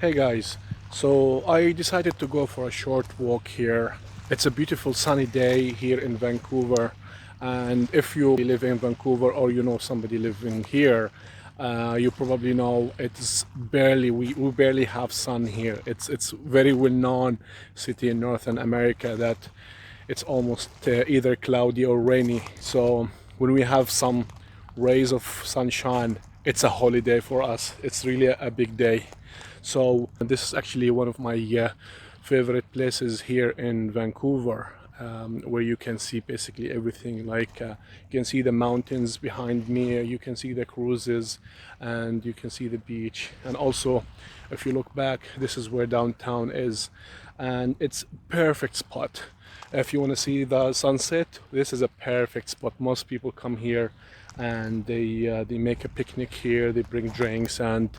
Hey guys, so I decided to go for a short walk here. It's a beautiful sunny day here in Vancouver, and if you live in Vancouver or you know somebody living here, you probably know it's barely we barely have sun here. It's very well known city in Northern America that it's almost either cloudy or rainy. So when we have some rays of sunshine, it's a holiday for us. It's really a big day. So this is actually one of my favorite places here in Vancouver, where you can see basically everything. Like you can see the mountains behind me, you can see the cruises, and you can see the beach. And also, if you look back, this is where downtown is, and it's perfect spot. If you want to see the sunset, this is a perfect spot. Most people come here and they make a picnic here. They bring drinks and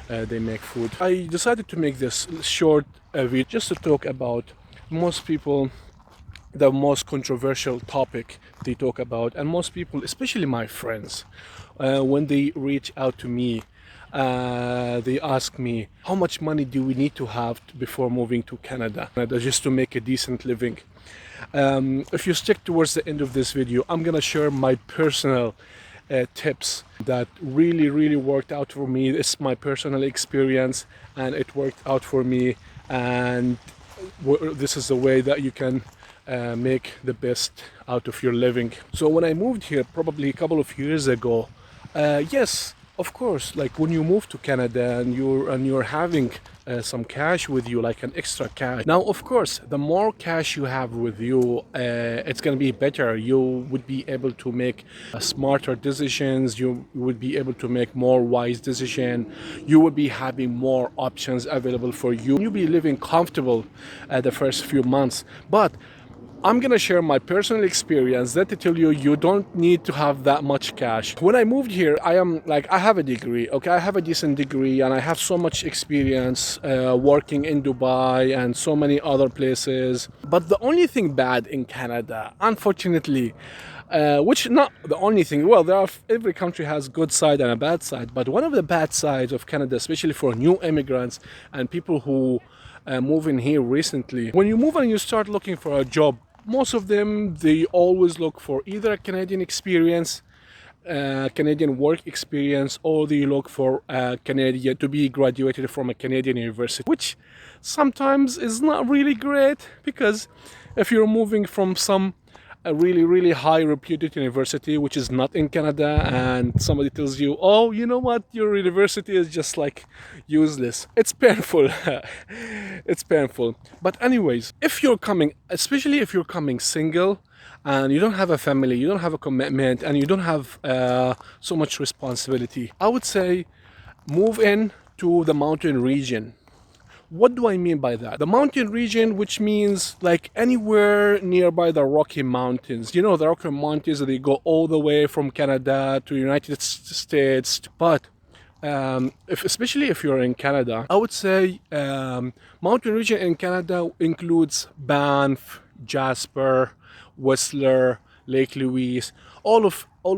they make food. I decided to make this short video just to talk about most people, the most controversial topic they talk about, and most people, especially my friends, when they reach out to me, they ask me, how much money do we need to have before moving to Canada just to make a decent living? If you stick towards the end of this video, I'm gonna share my personal tips that really worked out for me. It's my personal experience and it worked out for me, and this is the way that you can make the best out of your living. So when I moved here probably a couple of years ago, yes, of course, like when you move to Canada and you're having some cash with you, like an extra cash. Now, of course, the more cash you have with you, it's gonna be better. You would be able to make smarter decisions. You would be able to make more wise decisions. You would be having more options available for you. You'll be living comfortable the first few months, but I'm gonna share my personal experience that to tell you you don't need to have that much cash. When I moved here, I have a degree, okay? I have a decent degree and I have so much experience working in Dubai and so many other places. But the only thing bad in Canada, unfortunately, which not the only thing, well, every country has good side and a bad side, but one of the bad sides of Canada, especially for new immigrants and people who move in here recently, when you move and you start looking for a job, most of them, they always look for either a Canadian experience, Canadian work experience, or they look for Canadian to be graduated from a Canadian university, which sometimes is not really great, because if you're moving from a really high reputed university which is not in Canada, and somebody tells you, oh, you know what, your university is just like useless, it's painful. It's painful. But anyways, if you're coming, especially if you're coming single and you don't have a family, you don't have a commitment, and you don't have so much responsibility, I would say move in to the mountain region. What do I mean by that? The mountain region, which means like anywhere nearby the Rocky Mountains. You know, the Rocky Mountains, they go all the way from Canada to United States. But especially if you're in Canada, I would say mountain region in Canada includes Banff, Jasper, Whistler, Lake Louise. All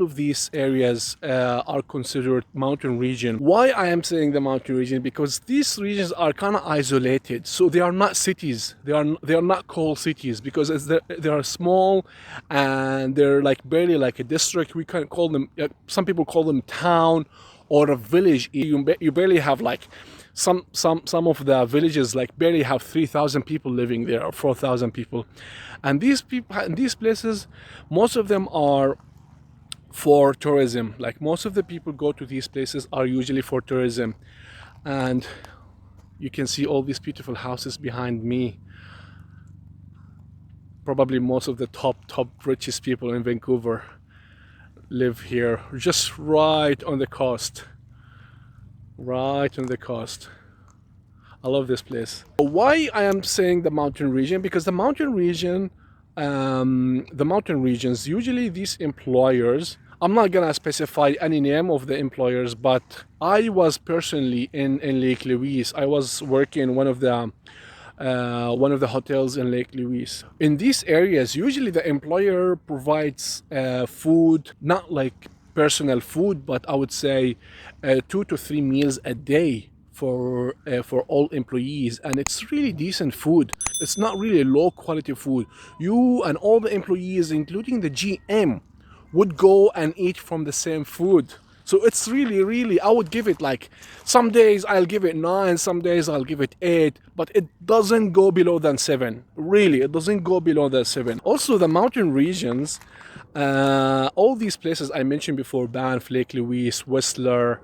of these areas are considered mountain region. Why I am saying the mountain region? Because these regions are kind of isolated, so they are not cities. They are not called cities, because they are small and they're like barely like a district. We can call them. Some people call them town or a village. You barely have like some of the villages like barely have 3,000 people living there, or 4,000 people, and these places, most of them are for tourism. Like most of the people go to these places are usually for tourism. And you can see all these beautiful houses behind me. Probably most of the top richest people in Vancouver live here, just right on the coast. Right on the coast. I love this place. Why I am saying the mountain region? Because the mountain region, the mountain regions, usually these employers, I'm not gonna specify any name of the employers, but I was personally in Lake Louise. I was working in one of the hotels in Lake Louise. In these areas, usually the employer provides food, not like personal food, but I would say 2 to 3 meals a day for all employees, and it's really decent food. It's not really low quality food. You and all the employees, including the GM, would go and eat from the same food. So it's really, I would give it like, some days I'll give it 9, some days I'll give it 8, but it doesn't go below than 7. Really, it doesn't go below than 7. Also, the mountain regions, all these places I mentioned before, Banff, Lake Louise, Whistler,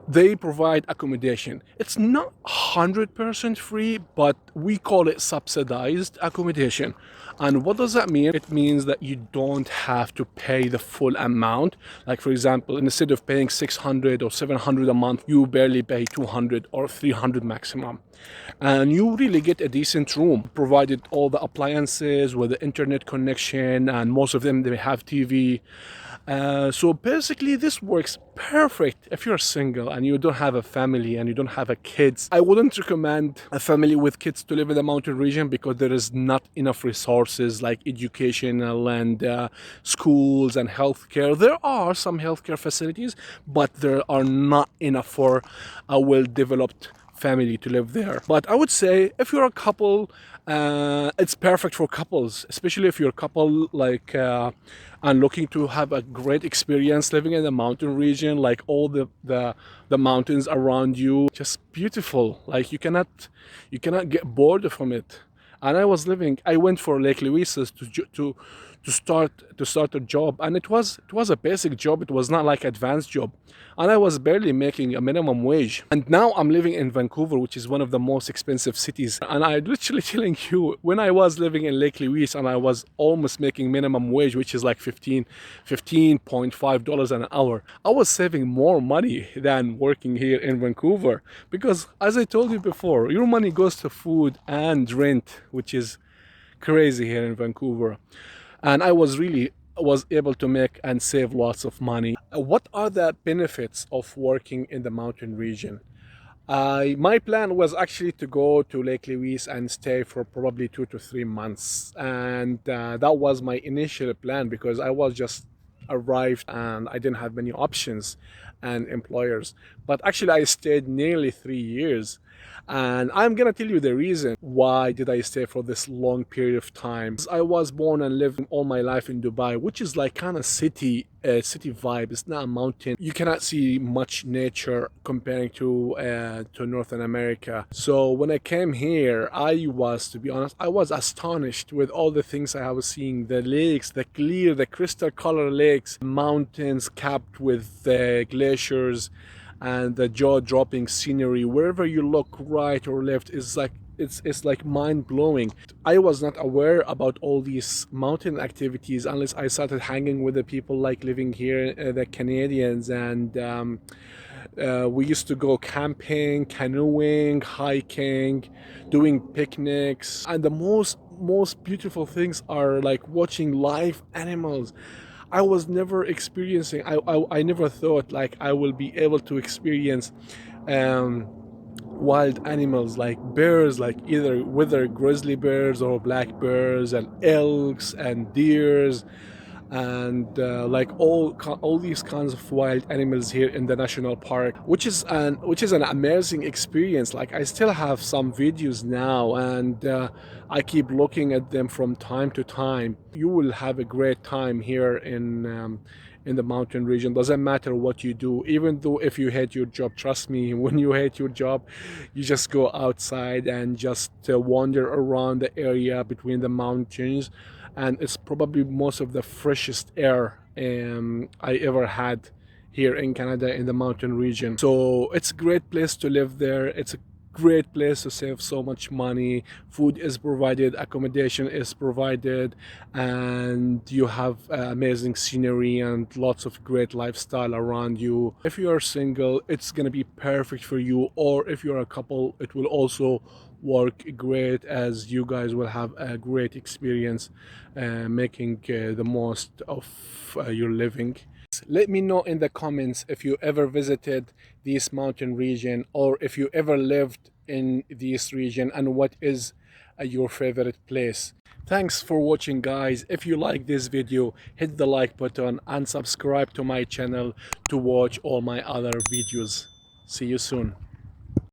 they provide accommodation. It's not 100% free, but we call it subsidized accommodation. And what does that mean? It means that you don't have to pay the full amount. Like, for example, instead of paying 600 or 700 a month, you barely pay 200 or 300 maximum. And you really get a decent room, provided all the appliances with the internet connection, and most of them, they have TV. So basically this works perfect if you're single and you don't have a family and you don't have a kids. I wouldn't recommend a family with kids to live in the mountain region because there is not enough resources like educational and schools and healthcare. There are some healthcare facilities, but there are not enough for a well-developed family to live there. But I would say if you're a couple, it's perfect for couples, especially if you're a couple like and looking to have a great experience living in the mountain region, like all the mountains around you, just beautiful. Like you cannot get bored from it. And I went for Lake Louise's to start a job, and it was a basic job. It was not like advanced job, and I was barely making a minimum wage. And now I'm living in Vancouver, which is one of the most expensive cities. And I literally telling you, when I was living in Lake Louise and I was almost making minimum wage, which is like $15.5 an hour, I was saving more money than working here in Vancouver, because as I told you before, your money goes to food and rent, which is crazy here in Vancouver. And I was able to make and save lots of money. What are the benefits of working in the mountain region? My plan was actually to go to Lake Louise and stay for probably 2 to 3 months, and that was my initial plan, because I was just arrived and I didn't have many options and employers. But actually I stayed nearly 3 years, and I'm gonna tell you the reason why did I stay for this long period of time. I was born and lived all my life in Dubai, which is like kind of city vibe. It's not a mountain. You cannot see much nature comparing to Northern America. So when I came here, to be honest, I was astonished with all the things I was seeing. The lakes, the crystal color lakes, mountains capped with glaciers, and the jaw-dropping scenery. Wherever you look, right or left, is like it's like mind-blowing. I was not aware about all these mountain activities unless I started hanging with the people like living here, the Canadians, and we used to go camping, canoeing, hiking, doing picnics, and the most beautiful things are like watching live animals. I was never experiencing, I never thought like I will be able to experience wild animals like bears, like whether grizzly bears or black bears, and elks and deers, and like all these kinds of wild animals here in the national park, which is an amazing experience. Like I still have some videos now, and I keep looking at them from time to time. You will have a great time here in the mountain region. Doesn't matter what you do, even though if you hate your job, trust me, when you hate your job, you just go outside and just wander around the area between the mountains, and it's probably most of the freshest air I ever had here in Canada, in the mountain region. So it's a great place to live there. It's a great place to save so much money. Food is provided, accommodation is provided, and you have amazing scenery and lots of great lifestyle around you. If you are single, it's gonna be perfect for you, or if you're a couple, it will also work great, as you guys will have a great experience making the most of your living. Let me know in the comments if you ever visited this mountain region, or if you ever lived in this region, and what is your favorite place. Thanks for watching, guys. If you like this video, hit the like button and subscribe to my channel to watch all my other videos. See you soon.